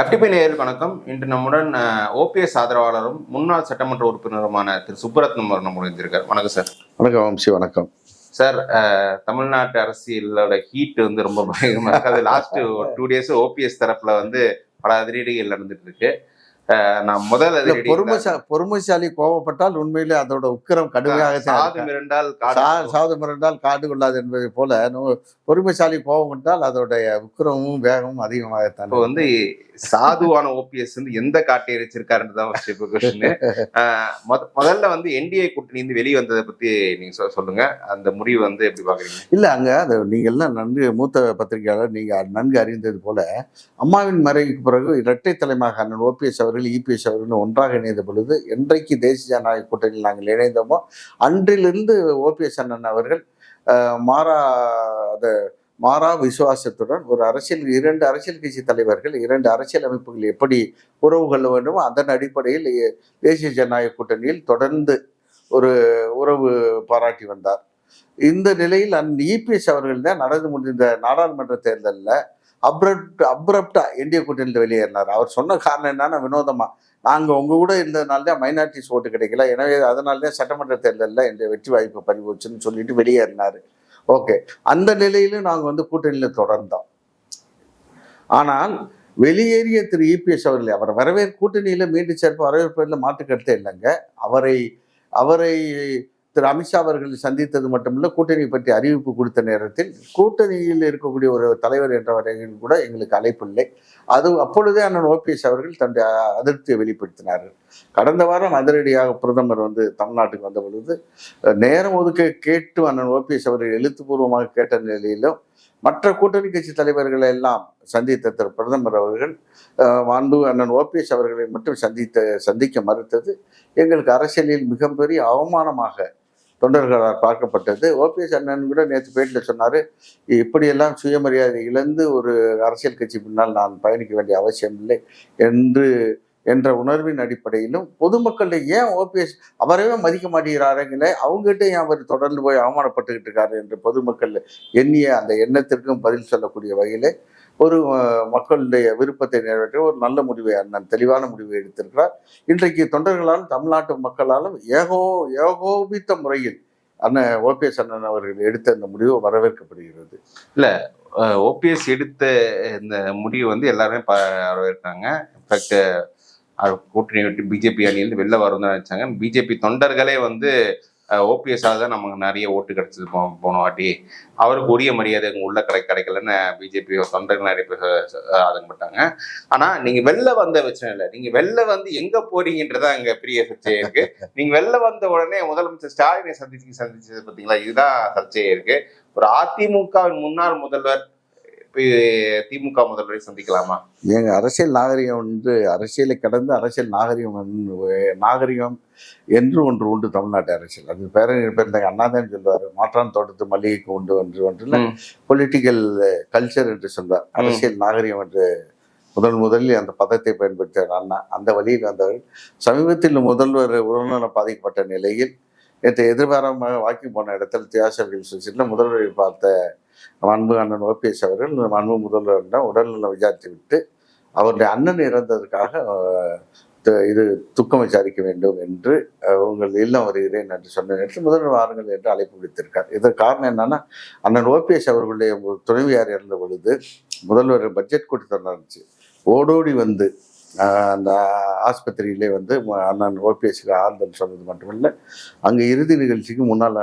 FTP நேயர்களுக்கு வணக்கம். இன்று நம்முடன் ஓபிஎஸ் ஆதரவாளரும் முன்னாள் சட்டமன்ற உறுப்பினருமான திரு சுப்பரத்னம் அவர் நம்ம இருந்திருக்கார். வணக்கம் சார். வணக்கம் வம்சி. வணக்கம் சார். தமிழ்நாட்டு அரசியலோட ஹீட் வந்து ரொம்ப பயங்கரமா இருக்கு. அது லாஸ்ட் 2 days ஓபிஎஸ் தரப்புல வந்து பல அதிரடிகள் நடந்துட்டு இருக்கு. நான் முதல் பொறுமைசாலி கோபப்பட்டால் உண்மையிலே அதோட உக்கிரம் கடுமையாக சாது மிரண்டால் காடு கொள்ளாது என்பதை போல பொறுமைசாலி கோபப்பட்டால் அதோடைய உக்கிரமும் வேகமும் அதிகமாகத்தான். இப்போ வந்து சாதுவான ஓபிஎஸ் வந்து எந்த காட்டை எரிச்சிருக்காருன்றதான் முதல்ல வந்து என்டிஏ கூட்டணி வந்து வெளியே வந்ததை பத்தி நீங்க சொல்லுங்க. அந்த முடிவு வந்து எப்படி பாக்குறீங்க? இல்ல, அங்க அது நீங்க எல்லாம் நன்கு மூத்த பத்திரிகையாளர், நீங்க நன்கு அறிந்தது போல அம்மாவின் மறைவுக்கு பிறகு இரட்டை தலைமையாக அண்ணன் ஓபிஎஸ் அவர்கள் இபிஎஸ் அவர்கள் ஒன்றாக இணைந்த பொழுது, என்றைக்கு தேசிய ஜனநாயக கூட்டணியில் நாங்கள் இணைந்தோமோ அன்றிலிருந்து ஓபிஎஸ் அண்ணன் அவர்கள் மாறா விசுவாசத்துடன் ஒரு இரண்டு அரசியல் கட்சி தலைவர்கள், 2 அரசியல் அமைப்புகள் எப்படி உறவு கொள்ள வேண்டுமோ அதன் அடிப்படையில் தேசிய ஜனநாயக கூட்டணியில் தொடர்ந்து ஒரு உறவு பாராட்டி வந்தார். இந்த நிலையில் இபிஎஸ் அவர்கள் தான் நடந்து முடிந்த நாடாளுமன்ற தேர்தலில் அப்ரப்டா என்டிஏ கூட்டணியில் வெளியேறினார். அவர் சொன்ன காரணம் என்னன்னா, வினோதமா, நாங்கள் உங்க கூட இருந்ததுனால்தான் மைனாரிட்டிஸ் ஓட்டு கிடைக்கல, எனவே அதனால்தான் சட்டமன்ற தேர்தலில் என்ற வெற்றி வாய்ப்பு பறிபோச்சுன்னு சொல்லிட்டு வெளியேறினார். ஓகே, அந்த நிலையிலும் நாங்கள் வந்து கூட்டணியில் தொடர்ந்தோம். ஆனால் வெளியேறிய திரு இபிஎஸ் அவர்கள் அவர் கூட்டணியில மீண்டும் சேர்ப்பு வரவேற்பதில் மாற்று கருத்தே இல்லைங்க. அவரை திரு அமித்ஷா அவர்கள் சந்தித்தது மட்டுமில்லை, கூட்டணி பற்றி அறிவிப்பு கொடுத்த நேரத்தில் கூட்டணியில் இருக்கக்கூடிய ஒரு தலைவர் என்ற வகையில் கூட எங்களுக்கு அழைப்பு இல்லை. அப்பொழுதே அண்ணன் ஓபிஎஸ் அவர்கள் தன்னுடைய அதிருப்தியை வெளிப்படுத்தினார்கள். கடந்த வாரம் அதிரடியாக பிரதமர் வந்து தமிழ்நாட்டுக்கு வந்த பொழுது நேரம் ஒதுக்க கேட்டு அண்ணன் ஓபிஎஸ் அவர்கள் எழுத்துப்பூர்வமாக கேட்ட நிலையிலும் மற்ற கூட்டணி கட்சி தலைவர்களை எல்லாம் சந்தித்த திரு பிரதமர் அவர்கள் அண்ணன் ஓபிஎஸ் அவர்களை மட்டும் சந்திக்க மறுத்தது எங்களுக்கு அரசியலில் மிகப்பெரிய அவமானமாக தொண்டர்களால் பார்க்கப்பட்டது. ஓபிஎஸ் அண்ணன் கூட நேற்று பேட்டில் சொன்னார், இப்படியெல்லாம் சுயமரியாதை இழந்து ஒரு அரசியல் கட்சி பின்னால் நான் பயணிக்க வேண்டிய அவசியம் இல்லை என்ற உணர்வின் அடிப்படையிலும் பொதுமக்களில் ஏன் ஓபிஎஸ் அவரையே மதிக்க மாட்டேங்கிறாருங்களே, அவங்ககிட்ட ஏன் அவர் தொடர்ந்து போய் அவமானப்பட்டுக்கிட்டு இருக்காரு என்று பொதுமக்கள் எண்ணிய அந்த எண்ணத்திற்கும் பதில் சொல்லக்கூடிய வகையிலே ஒரு மக்களுடைய விருப்பத்தை நிறைவேற்ற ஒரு நல்ல முடிவை அண்ணன் தெளிவான முடிவை எடுத்திருக்கிறார். இன்றைக்கு தொண்டர்களாலும் தமிழ்நாட்டு மக்களாலும் ஏகோபித்த முறையில் அண்ணன் ஓபிஎஸ் அண்ணன் அவர்கள் எடுத்த இந்த முடிவு வரவேற்கப்படுகிறது. இல்ல, ஓபிஎஸ் எடுத்த இந்த முடிவு வந்து எல்லாருமே வரவேற்காங்க. இன்ஃபேக்ட் கூட்டணி விட்டு பிஜேபி அணியிலிருந்து வெளில வரும் தான் நினைச்சாங்க. பிஜேபி தொண்டர்களே வந்து ஓபிஎஸ் தான் நமக்கு நிறைய ஓட்டு கிடைச்சது போன வாட்டி, அவருக்கு உரிய மரியாதை உள்ள கிடைக்கலன்னு பிஜேபி தொண்டர்கள் நிறைய பேர் ஆதங்கப்பட்டாங்க. ஆனா நீங்க வெளில வந்த பிரச்சனை இல்லை, நீங்க வெளில வந்து எங்க போறீங்கன்றதான் அங்க பெரிய சர்ச்சையே இருக்கு. நீங்க வெளில வந்த உடனே முதலமைச்சர் ஸ்டாலினை சந்திச்சது பார்த்தீங்களா, இதுதான் சர்ச்சையே இருக்கு. ஒரு அதிமுகவின் முன்னாள் முதல்வர் திமுக முதல்வரை சந்திக்கலாமா? எங்க அரசியல் நாகரிகம் வந்து அரசியலை கடந்து அரசியல் நாகரிகம் என்று ஒன்று உண்டு தமிழ்நாட்டு அரசியல். அது பேரறிஞர் அண்ணாதான் சொல்லுவார், மாற்றான் தோட்டத்து மல்லிகைக்கு உண்டு ஒன்றில் பொலிட்டிக்கல் கல்ச்சர் என்று சொல்வார். அரசியல் நாகரிகம் என்று முதலில் அந்த பதத்தை பயன்படுத்தினார் அண்ணா. அந்த வழியில் வந்தவர் சமீபத்தில் முதல்வர் உடல்நலம் பாதிக்கப்பட்ட நிலையில் நேற்று எதிர்பாராமல் வாக்கிங் போன இடத்துல தியாசர்கள் சுற்றில் முதல்வரை பார்த்த அன்பு அண்ணன் ஓபிஎஸ் அவர்கள் அன்பு முதல்வரிடம் உடல்நலம் விசாரித்து விட்டு அவருடைய அண்ணன் இறந்ததற்காக துக்கம் விசாரிக்க வேண்டும் என்று உங்கள் இல்லம் வருகிறேன் என்று சொன்ன நேரத்தில் முதல்வர் வாருங்கள் என்று அழைப்பு விடுத்திருக்கார். இதற்கு காரணம் என்னன்னா, அண்ணன் ஓபிஎஸ் அவர்களுடைய துணைவியார் இறந்த பொழுது முதல்வர் பட்ஜெட் கூட்டத்தில் நடந்துச்சு. ஓடோடி வந்து அந்த ஆஸ்பத்திரியிலே வந்து அண்ணன் ஓபிஎஸ்க்கு ஆறுதல் சொன்னது மட்டுமில்லை, அங்கே இறுதி நிகழ்ச்சிக்கு முன்னால்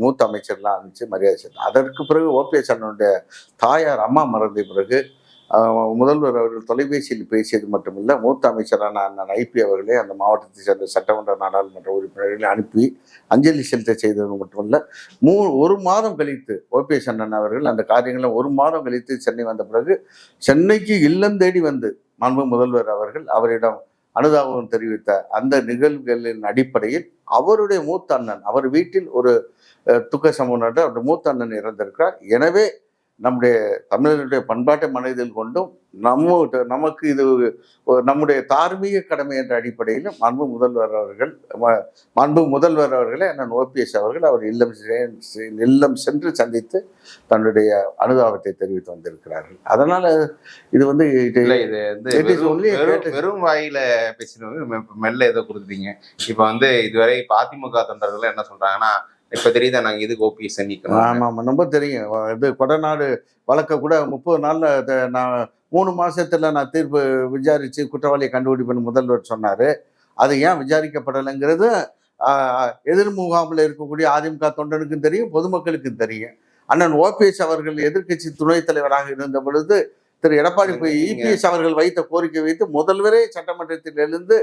மூத்த அமைச்சர்லாம் அனுப்பிச்சு மரியாதை செய்தார். அதற்கு பிறகு ஓபிஎஸ் அண்ணனுடைய தாயார் அம்மா மறந்த பிறகு முதல்வர் அவர்கள் தொலைபேசியில் பேசியது மட்டுமில்லை, மூத்த அமைச்சரான அண்ணன் ஐபி அவர்களே அந்த மாவட்டத்தை சேர்ந்த சட்டமன்ற நாடாளுமன்ற உறுப்பினர்களை அனுப்பி அஞ்சலி செலுத்த செய்தது மட்டுமில்லை, 1 மாதம் கழித்து ஓபிஎஸ் அண்ணன் அவர்கள் அந்த காரியங்களை 1 மாதம் கழித்து சென்னை வந்த பிறகு சென்னைக்கு இல்லம் தேடி வந்து மாண்பு முதல்வர் அவர்கள் அவரிடம் அனுதாபம் தெரிவித்த அந்த நிகழ்வுகளின் அடிப்படையில் அவருடைய மூத்த அண்ணன் அவர் வீட்டில் ஒரு துக்க சம்பவம் அவருடைய மூத்த அண்ணன் இறந்திருக்கிறார். எனவே நம்முடைய தமிழர்களுடைய பண்பாட்டை மனதில் கொண்டும் நமக்கு இது நம்முடைய தார்மீக கடமை என்ற அடிப்படையில் மாண்பு முதல்வர் அவர்களை அண்ணன் ஓபிஎஸ் அவர்கள் அவர் இல்லம் சென்று சந்தித்து தன்னுடைய அனுதாபத்தை தெரிவித்து வந்திருக்கிறார்கள். அதனால இது வந்து வெறும் வாயில பேசினவங்க மெல்ல ஏதோ கொடுத்துட்டீங்க. இப்ப வந்து இதுவரை அதிமுக தொண்டர்கள் என்ன சொல்றாங்கன்னா, இப்ப தெரியுதா நாங்க இதுக்கு ஓபிஎஸ் நீக்கணும். ஆமா ஆமா, ரொம்ப தெரியும். இது கொடநாடு வழக்க கூட 30 நாள்ல நான் 3 மாசத்துல நான் தீர்ப்பு விசாரிச்சு குற்றவாளியை கண்டுபிடிப்பேன்னு முதல்வர் சொன்னாரு. அது ஏன் விசாரிக்கப்படலைங்கிறது எதிர் முகாமில் இருக்கக்கூடிய அதிமுக தொண்டனுக்கும் தெரியும், பொதுமக்களுக்கும் தெரியும். அண்ணன் ஓபிஎஸ் அவர்கள் எதிர்க்கட்சி துணைத் தலைவராக இருந்த பொழுது திரு எடப்பாடி இபிஎஸ் அவர்கள் வைத்த கோரிக்கை வைத்து முதல்வரே சட்டமன்றத்தில் எழுந்து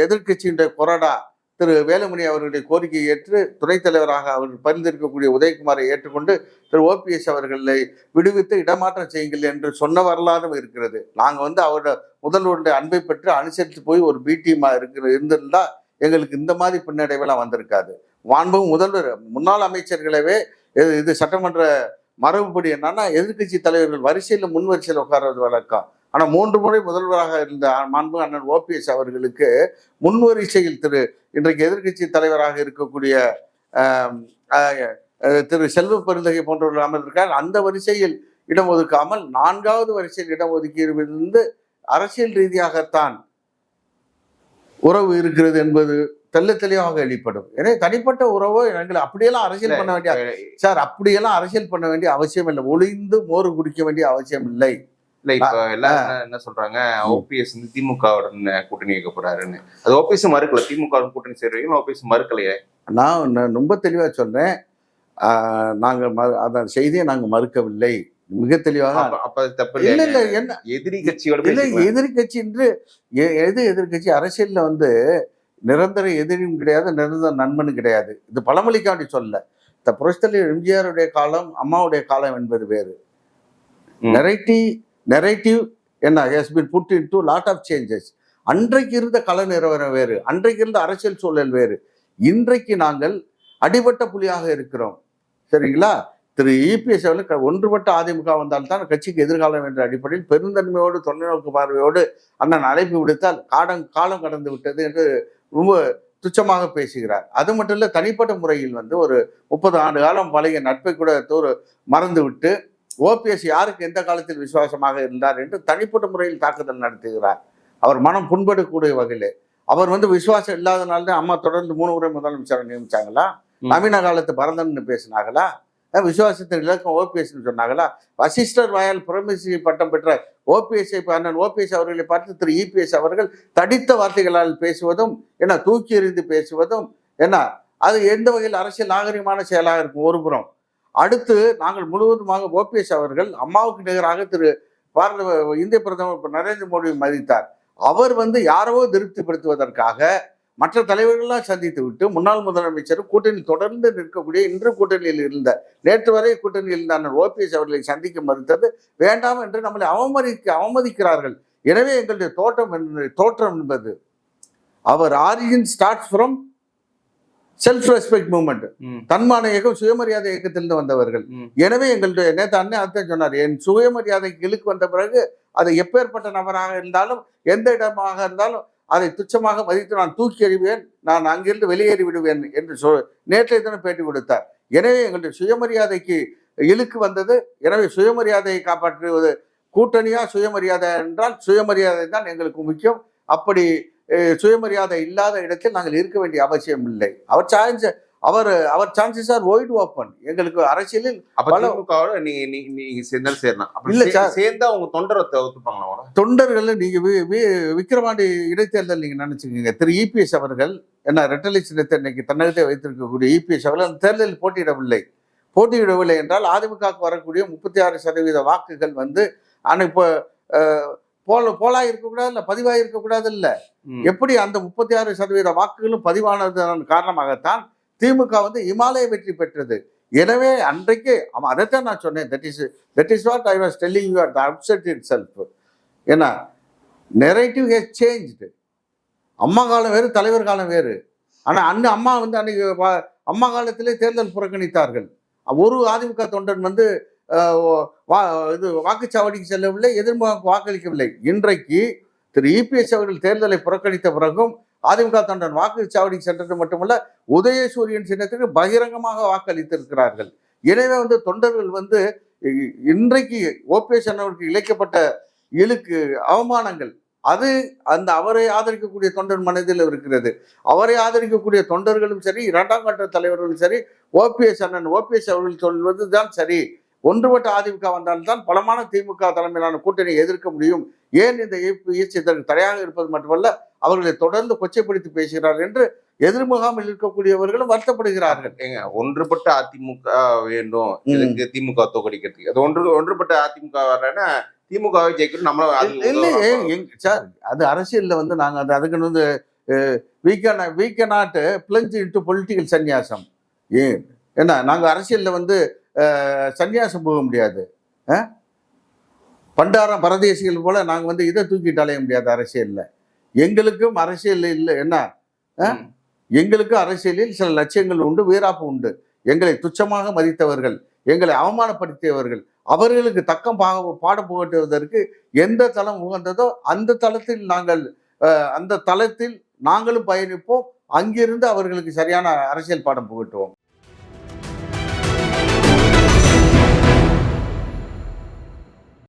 எதிர்க்கட்சியினுடைய கொறடா திரு வேலுமணி அவர்களுடைய கோரிக்கையை ஏற்று துணைத் தலைவராக அவர் பரிந்திருக்கக்கூடிய உதயகுமாரை ஏற்றுக்கொண்டு திரு ஓபிஎஸ் அவர்களை விடுவித்து இடமாற்றம் செய்யுங்கள் என்று சொன்ன வரலாறும் இருக்கிறது. நாங்கள் வந்து அவரோட முதல்வருடைய அன்பை பெற்று அனுசரித்து போய் ஒரு பிடிமா இருந்திருந்தா எங்களுக்கு இந்த மாதிரி பின்னடைவெல்லாம் வந்திருக்காது. மாண்பும் முதல்வர் முன்னாள் அமைச்சர்களவே இது சட்டமன்ற மரபுப்படி என்னன்னா எதிர்கட்சி தலைவர்கள் வரிசையில் முன் வரிசையில் உட்கார்றது வழக்கம். ஆனால் 3 முறை முதல்வராக இருந்த மாண்பு அண்ணன் ஓபிஎஸ் அவர்களுக்கு முன்வரிசையில் இன்றைக்கு எதிர்கட்சி தலைவராக இருக்கக்கூடிய திரு செல்வ பெருந்தகை போன்றவர்கள் அமர்ந்திருக்கார். அந்த வரிசையில் இடம் ஒதுக்காமல் 4வது வரிசையில் இடம் ஒதுக்கியிருந்து அரசியல் ரீதியாகத்தான் உறவு இருக்கிறது என்பது தெல்ல தெளிவாக வெளிப்படும். எனவே தனிப்பட்ட உறவோ எங்களை அப்படியெல்லாம் அரசியல் பண்ண வேண்டிய அப்படியெல்லாம் அரசியல் பண்ண வேண்டிய அவசியம் இல்லை. ஒளிந்து மோறு குடிக்க வேண்டிய அவசியம் இல்லை. இல்ல இப்ப எல்லாரும் என்ன சொல்றாங்க, ஓபிஎஸ் வந்து திமுகவுடன் கூட்டணி வைக்க போறாருன்னு. அது ஓபிஎஸ் மறுக்கல, திமுக கூட்டணி சேர்வீங்க, ஓபிஎஸ் மறுக்கலையே. நான் ரொம்ப தெளிவா சொல்றேன், அந்த செய்தியை நாங்க மறுக்கவில்லை. மிக தெளிவாக. அப்ப தப்பு இல்ல இல்ல, என்ன எதிரி கட்சியோட எதிர்கட்சி என்று எதிர்கட்சி அரசியல்ல வந்து நிரந்தர எதிரியும் கிடையாது, நிரந்தர நண்பனும் கிடையாது. இது பழமொழிக்காண்டி சொல்ல. இந்த புரட்சித்தலைவர் எம்ஜிஆருடைய காலம், அம்மாவுடைய காலம் என்பது வேறு. நெரேட்டிவ் என்ன has been put into lot of changes. அன்றைக்கு இருந்த கள நிறுவனம் வேறு, அன்றைக்கு இருந்த அரசியல் சூழல் வேறு. இன்றைக்கு நாங்கள் அடிபட்ட புலியாக இருக்கிறோம். சரிங்களா? திரு இபிஎஸ் அவர்கள் ஒன்றுபட்ட அதிமுக வந்தால்தான் கட்சிக்கு எதிர்காலம் என்ற அடிப்படையில் பெருந்தன்மையோடு தொலைநோக்கு பார்வையோடு அண்ணன் அழைப்பு விடுத்தால் காலம் கடந்து விட்டது என்று ரொம்ப துச்சமாக பேசுகிறார். அது மட்டும் இல்லை, தனிப்பட்ட முறையில் வந்து ஒரு 30 ஆண்டு காலம் பழைய நட்பை கூட மறந்து விட்டு ஓபிஎஸ் யாருக்கு எந்த காலத்தில் விசுவாசமாக இருந்தார் என்று தனிப்பட்ட முறையில் தாக்குதல் நடத்துகிறார். அவர் மனம் புண்படக்கூடிய வகையில் அவர் வந்து விசுவாசம் இல்லாதனால்தான் அம்மா தொடர்ந்து 3 முறை முதலமைச்சரை நியமிச்சாங்களா? நவீன காலத்து பரதன்னு பேசினாங்களா? விசுவாசத்தின் இலக்கம் ஓபிஎஸ்ன்னு சொன்னாங்களா? வசிஷ்டர் வாயால் புரமிசி பட்டம் பெற்ற ஓபிஎஸ்ஐ அண்ணன் ஓபிஎஸ் அவர்களை பார்த்து திரு இபிஎஸ் அவர்கள் தடித்த வார்த்தைகளால் பேசுவதும் என்ன தூக்கி எறிந்து பேசுவதும் என்ன அது எந்த வகையில் அரசியல் நாகரிகமான செயலாக இருக்கும்? ஒரு புறம். அடுத்து நாங்கள் முழுவதுமாக ஓபிஎஸ் அவர்கள் அம்மாவுக்கு நிகராக இந்திய பிரதமர் நரேந்திர மோடியை மதித்தார். அவர் வந்து யாரோ திருப்திப்படுத்துவதற்காக மற்ற தலைவர்கள்லாம் சந்தித்து விட்டு முன்னாள் முதலமைச்சர் கூட்டணி தொடர்ந்து நிற்கக்கூடிய இன்று கூட்டணியில் இருந்த நேற்று வரை கூட்டணியில் இருந்த ஓபிஎஸ் அவர்களை சந்திக்க மறுத்தது வேண்டாம் என்று நம்மளை அவமதிக்கிறார்கள். எனவே எங்களுடைய தோற்றம் என்பது அவர் origin starts from self respect movement, தன்மான இயக்கம் சுயமரியாதை இயக்கத்திலிருந்து வந்தவர்கள். எனவே எங்களுடைய நேற்று அண்ணன் சொன்னார், என் சுயமரியாதைக்கு இழுக்கு வந்த பிறகு அது எப்பேற்பட்ட நபராக இருந்தாலும் எந்த இடமாக இருந்தாலும் அதை துச்சமாக மதித்து நான் தூக்கி எறிவேன், நான் அங்கிருந்து வெளியேறி விடுவேன் என்று நேற்றைய தினம் பேட்டி கொடுத்தார். எனவே எங்களுடைய சுயமரியாதைக்கு இழுக்கு வந்தது. எனவே சுயமரியாதையை காப்பாற்றுவது கூட்டணியா சுயமரியாதை என்றால் சுயமரியாதை தான் எங்களுக்கு முக்கியம். அப்படி சுயமரியாதை இல்லாத இடத்தில் நாங்கள் இருக்க வேண்டிய அவசியம் இல்லை. அவர் சான்சஸ் ஆர் ஒயிட் ஓப்பன். எங்களுக்கு அரசியலில் தொண்டர்கள் நீங்க விக்கிரவாண்டி இடைத்தேர்தல் நீங்க நினைச்சுக்கீங்க. திரு இபிஎஸ் அவர்கள் என்ன ரெட்டலை சின்னத்தை இன்னைக்கு தன்னகத்தை வைத்திருக்கக்கூடிய இபிஎஸ் அவர்கள் அந்த தேர்தலில் போட்டியிடவில்லை என்றால் அதிமுகவுக்கு வரக்கூடிய 36% வாக்குகள் வந்து இப்போ போலா இருக்கக்கூடாது இல்ல பதிவாக இருக்கக்கூடாது இல்ல. எப்படி அந்த 36% வாக்குகளும் பதிவானதன் காரணமாகத்தான் திமுக வந்து இமாலய வெற்றி பெற்றது. எனவே அன்றைக்கு அதைத்தான் நான் சொன்னேன். That is what I was telling you at the outset itself. ஏன்னா நெரேட்டிவ் ஹஸ் சேஞ்ச்டு. அம்மா காலம் வேறு, தலைவர் காலம் வேறு. ஆனா அம்மா வந்து அன்னைக்கு அம்மா காலத்திலே தேர்தல் புறக்கணித்தார்கள். ஒரு அதிமுக தொண்டன் வந்து இது வாக்குச்சாவடிக்கு செல்லவில்லை, எதிர்முக வாக்களிக்கவில்லை. இன்றைக்கு திரு இபிஎஸ் அவர்கள் தேர்தலை புறக்கணித்த பிறகும் அதிமுக தொண்டன் வாக்குச்சாவடிக்கு சென்றது மட்டுமல்ல, உதயசூரியன் சின்னத்துக்கு பகிரங்கமாக வாக்களித்திருக்கிறார்கள். எனவே வந்து தொண்டர்கள் வந்து இன்றைக்கு ஓபிஎஸ் அண்ணனுக்கு இழைக்கப்பட்ட இழுக்கு அவமானங்கள் அது அந்த அவரை ஆதரிக்கக்கூடிய தொண்டர் மனதில் இருக்கிறது. அவரை ஆதரிக்கக்கூடிய தொண்டர்களும் சரி, இரண்டாம் கட்ட தலைவர்களும் சரி, ஓபிஎஸ் அவர்கள் சொல்வதுதான் சரி. ஒன்றுபட்ட அதிமுக வந்தால்தான் பலமான திமுக தலைமையிலான கூட்டணியை எதிர்க்க முடியும். ஏன் இந்த இபிஎஸ் இதற்கு தடையாக இருப்பது மட்டுமல்ல, அவர்களை தொடர்ந்து கொச்சைப்படுத்தி பேசுகிறார் என்று எதிர்முகாமில் இருக்கக்கூடியவர்களும் வருத்தப்படுகிறார்கள். ஏங்க, ஒன்றுபட்ட அதிமுக வேண்டும், இதுக்கு திமுக தோக்கடிக்கிறதுக்கு. அது ஒன்றுபட்ட அதிமுக வர்றேன்னா திமுகவை ஜெயிக்கணும். நம்மளும் இல்லையே சார், அது அரசியல்ல வந்து நாங்க அதுக்குன்னு வந்து we cannot plunge into political சன்னியாசம். ஏன் என்ன நாங்க அரசியல்ல வந்து சன்னியாசம் போக முடியாது. பண்டாரம் பரதேசிகள் போல நாங்க வந்து இதை தூக்கிட்டு அலைய முடியாது அரசியல்ல. எங்களுக்கும் அரசியல் இல்லை என்ன, எங்களுக்கு அரசியலில் சில லட்சியங்கள் உண்டு, வீராப்பு உண்டு. எங்களை துச்சமாக மதித்தவர்கள், எங்களை அவமானப்படுத்தியவர்கள், அவர்களுக்கு தக்கம் பாடம் புகட்டுவதற்கு எந்த தளம் உகந்ததோ அந்த தளத்தில் நாங்களும் பயணிப்போம். அங்கிருந்து அவர்களுக்கு சரியான அரசியல் பாடம் புகட்டுவோம்.